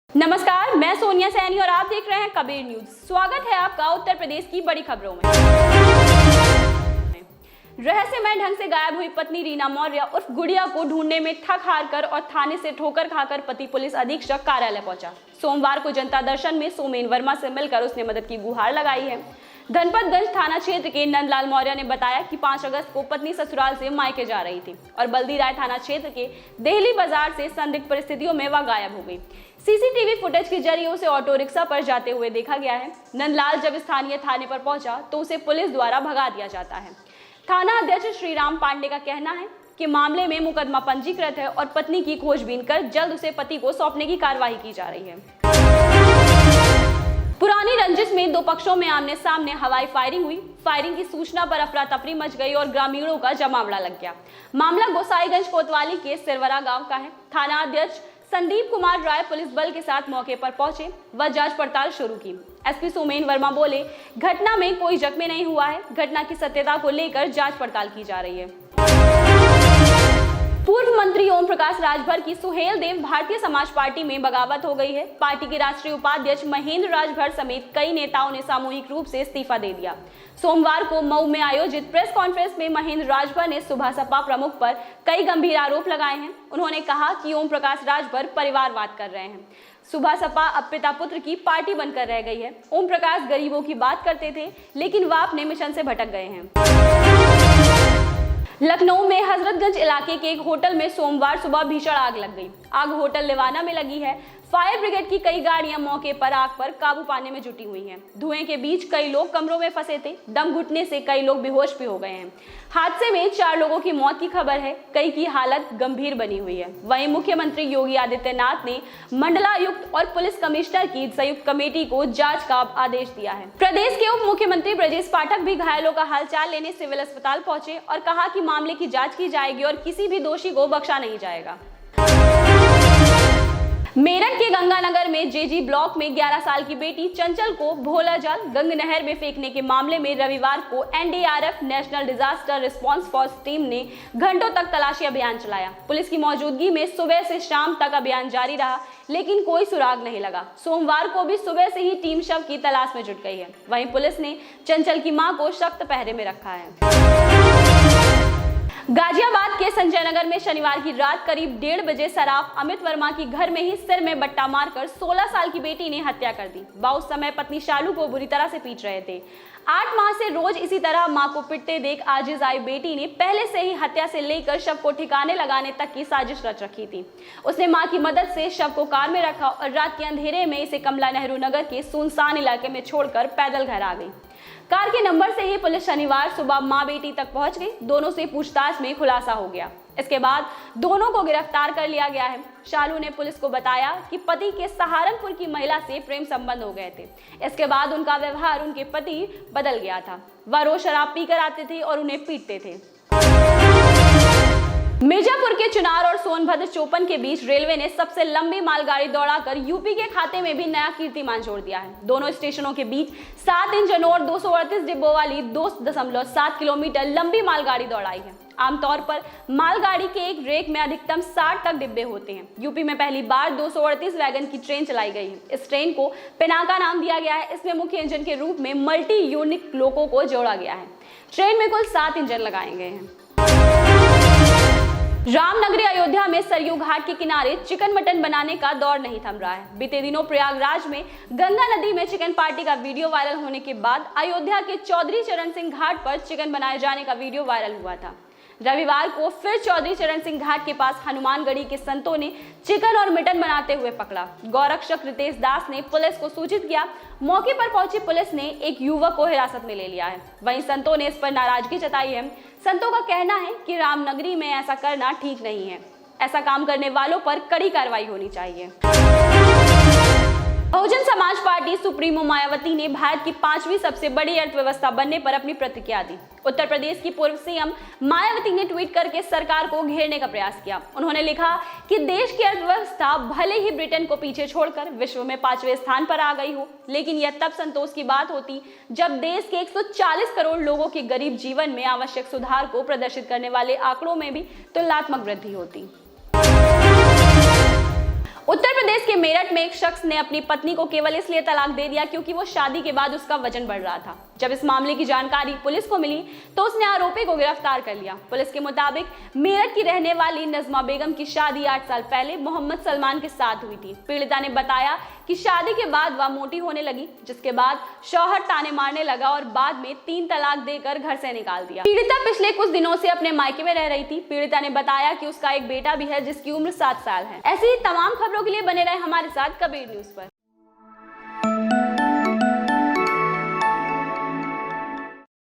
नमस्कार, मैं सोनिया सैनी और आप देख रहे हैं कबीर न्यूज। स्वागत है आपका उत्तर प्रदेश की बड़ी खबरों में। रहस्यमय ढंग से गायब हुई पत्नी रीना मौर्य उर्फ गुड़िया को ढूंढने में थक हार कर और थाने से ठोकर खाकर पति पुलिस अधीक्षक कार्यालय पहुंचा। सोमवार को जनता दर्शन में सोमेन वर्मा से मिलकर उसने मदद की गुहार लगाई है। धनपतगंज थाना क्षेत्र के नंदलाल मौर्य ने बताया कि 5 अगस्त को पत्नी ससुराल से मायके जा रही थी और बल्दी राय थाना क्षेत्र के देहली बाजार से संदिग्ध परिस्थितियों में वह गायब हो गई। सीसीटीवी फुटेज के जरिए उसे ऑटो रिक्शा पर जाते हुए देखा गया है। नंदलाल जब स्थानीय थाने पर पहुंचा तो उसे पुलिस द्वारा भगा दिया जाता है। थाना अध्यक्ष श्रीराम पांडे का कहना है कि मामले में मुकदमा पंजीकृत है और पत्नी की खोजबीन कर जल्द उसे पति को सौंपने की कार्रवाई की जा रही है। पुरानी रंजिश में दो पक्षों में आमने सामने हवाई फायरिंग हुई। फायरिंग की सूचना पर अफरा तफरी मच गई और ग्रामीणों का जमावड़ा लग गया। मामला गोसाईगंज कोतवाली के सिरवरा गांव का है। थाना अध्यक्ष संदीप कुमार राय पुलिस बल के साथ मौके पर पहुंचे व जांच पड़ताल शुरू की। एसपी सोमेन वर्मा बोले, घटना में कोई जख्मी नहीं हुआ है। घटना की सत्यता को लेकर जांच पड़ताल की जा रही है। पूर्व मंत्री ओम प्रकाश राजभर की सुहेल देव भारतीय समाज पार्टी में बगावत हो गई है। पार्टी के राष्ट्रीय उपाध्यक्ष महेंद्र राजभर समेत कई नेताओं ने सामूहिक रूप से इस्तीफा दे दिया। सोमवार को मऊ में आयोजित प्रेस कॉन्फ्रेंस में महेंद्र राजभर ने सुबह सपा प्रमुख पर कई गंभीर आरोप लगाए हैं। उन्होंने कहा कि ओम प्रकाश राजभर परिवारवाद कर रहे हैं। सुबह सपा अब पिता पुत्र की पार्टी बनकर रह गई है। ओम प्रकाश गरीबों की बात करते थे, लेकिन वह अपने मिशन से भटक गए हैं। लखनऊ में हजरतगंज इलाके के एक होटल में सोमवार सुबह भीषण आग लग गई। आग होटल लिवाना में लगी है। फायर ब्रिगेड की कई गाड़ियां मौके पर आग पर काबू पाने में जुटी हुई हैं। धुएं के बीच कई लोग कमरों में फंसे थे। दम घुटने से कई लोग बेहोश भी हो गए हैं। हादसे में 4 लोगों की मौत की खबर है। कई की हालत गंभीर बनी हुई है। वहीं मुख्यमंत्री योगी आदित्यनाथ ने मंडलायुक्त और पुलिस कमिश्नर की संयुक्त कमेटी को जांच का आदेश दिया है। प्रदेश के उप मुख्यमंत्री ब्रजेश पाठक भी घायलों का हालचाल लेने सिविल अस्पताल पहुंचे और कहा कि मामले की जांच की जाएगी और किसी भी दोषी को बख्शा नहीं जाएगा। मेरठ के गंगानगर में जेजी ब्लॉक में 11 साल की बेटी चंचल को भोला जल गंग नहर में फेंकने के मामले में रविवार को NDRF national disaster response force team ने घंटों तक तलाशी अभियान चलाया। पुलिस की मौजूदगी में सुबह से शाम तक अभियान जारी रहा, लेकिन कोई सुराग नहीं लगा। सोमवार को भी सुबह से ही टीम शव की तलाश में जुट गई है। वहीं पुलिस ने चंचल की मां को सख्त पहरे में रखा है। गाजियाबाद के संजय नगर में शनिवार की रात करीब 1:30 बजे सराफ अमित वर्मा की घर में ही सिर में बट्टा मारकर 16 साल की बेटी ने हत्या कर दी। वह उस समय पत्नी शालू को बुरी तरह से पीट रहे थे। 8 माह से रोज इसी तरह मां को पिटते देख आजिज आई बेटी ने पहले से ही हत्या से लेकर शव को ठिकाने लगाने तक की साजिश रच रखी थी। उसने मां की मदद से शव को कार में रखा और रात के अंधेरे में इसे कमला नेहरू नगर के सुनसान इलाके में छोड़कर पैदल घर आ गई। कार के नंबर से ही पुलिस शनिवार सुबह मां बेटी तक पहुंच गई। दोनों से पूछताछ में खुलासा हो गया। इसके बाद दोनों को गिरफ्तार कर लिया गया है। शालू ने पुलिस को बताया कि पति के सहारनपुर की महिला से प्रेम संबंध हो गए थे। इसके बाद उनका व्यवहार उनके पति बदल गया था। वह रोज शराब पीकर आते थे और उन्हें पीटते थे। मिर्जापुर के चुनार और सोनभद्र चोपन के बीच रेलवे ने सबसे लंबी मालगाड़ी दौड़ाकर यूपी के खाते में भी नया कीर्तिमान जोड़ दिया है। दोनों स्टेशनों के बीच 7 इंजनों और 238 डिब्बों वाली 2.7 किलोमीटर लंबी मालगाड़ी दौड़ाई है। आमतौर पर मालगाड़ी के एक रेक में अधिकतम 60 तक डिब्बे होते हैं। यूपी में पहली बार 238 वैगन की ट्रेन चलाई गई है। इस ट्रेन को पिनाका नाम दिया गया है। इसमें मुख्य इंजन के रूप में मल्टी यूनिट लोको को जोड़ा गया है। ट्रेन में कुल 7 इंजन लगाए गए हैं। रामनगरी अयोध्या में सरयू घाट के किनारे चिकन मटन बनाने का दौर नहीं थम रहा है। बीते दिनों प्रयागराज में गंगा नदी में चिकन पार्टी का वीडियो वायरल होने के बाद अयोध्या के चौधरी चरण सिंह घाट पर चिकन बनाए जाने का वीडियो वायरल हुआ था। रविवार को फिर चौधरी चरण सिंह घाट के पास हनुमानगढ़ी के संतों ने चिकन और मटन बनाते हुए पकड़ा। गौरक्षक रितेश दास ने पुलिस को सूचित किया। मौके पर पहुंची पुलिस ने एक युवक को हिरासत में ले लिया है। वहीं संतों ने इस पर नाराजगी जताई है। संतों का कहना है कि रामनगरी में ऐसा करना ठीक नहीं है। ऐसा काम करने वालों पर कड़ी कार्रवाई होनी चाहिए। बहुजन समाज पार्टी सुप्रीमो मायावती ने भारत की 5वीं सबसे बड़ी अर्थव्यवस्था बनने पर अपनी प्रतिक्रिया दी। उत्तर प्रदेश की पूर्व सीएम मायावती ने ट्वीट करके सरकार को घेरने का प्रयास किया। उन्होंने लिखा कि देश की अर्थव्यवस्था भले ही ब्रिटेन को पीछे छोड़कर विश्व में 5वें स्थान पर आ गई हो, लेकिन यह तब संतोष की बात होती जब देश के 140 करोड़ लोगों के गरीब जीवन में आवश्यक सुधार को प्रदर्शित करने वाले आंकड़ों में भी तुलनात्मक वृद्धि होती। उत्तर प्रदेश के मेरठ में एक शख्स ने अपनी पत्नी को केवल इसलिए तलाक दे दिया क्योंकि वो शादी के बाद उसका वजन बढ़ रहा था। जब इस मामले की जानकारी पुलिस को मिली तो उसने आरोपी को गिरफ्तार कर लिया। पुलिस के मुताबिक मेरठ की रहने वाली नजमा बेगम की शादी 8 साल पहले मोहम्मद सलमान के साथ हुई थी। पीड़िता ने बताया कि शादी के बाद वह मोटी होने लगी, जिसके बाद शौहर ताने मारने लगा और बाद में 3 तलाक देकर घर से निकाल दिया। पीड़िता पिछले कुछ दिनों से अपने मायके में रह रही थी। पीड़िता ने बताया कि उसका एक बेटा भी है जिसकी उम्र 7 साल है। ऐसी ही तमाम खबरों के लिए बने रहे हमारे साथ कबीर न्यूज पर।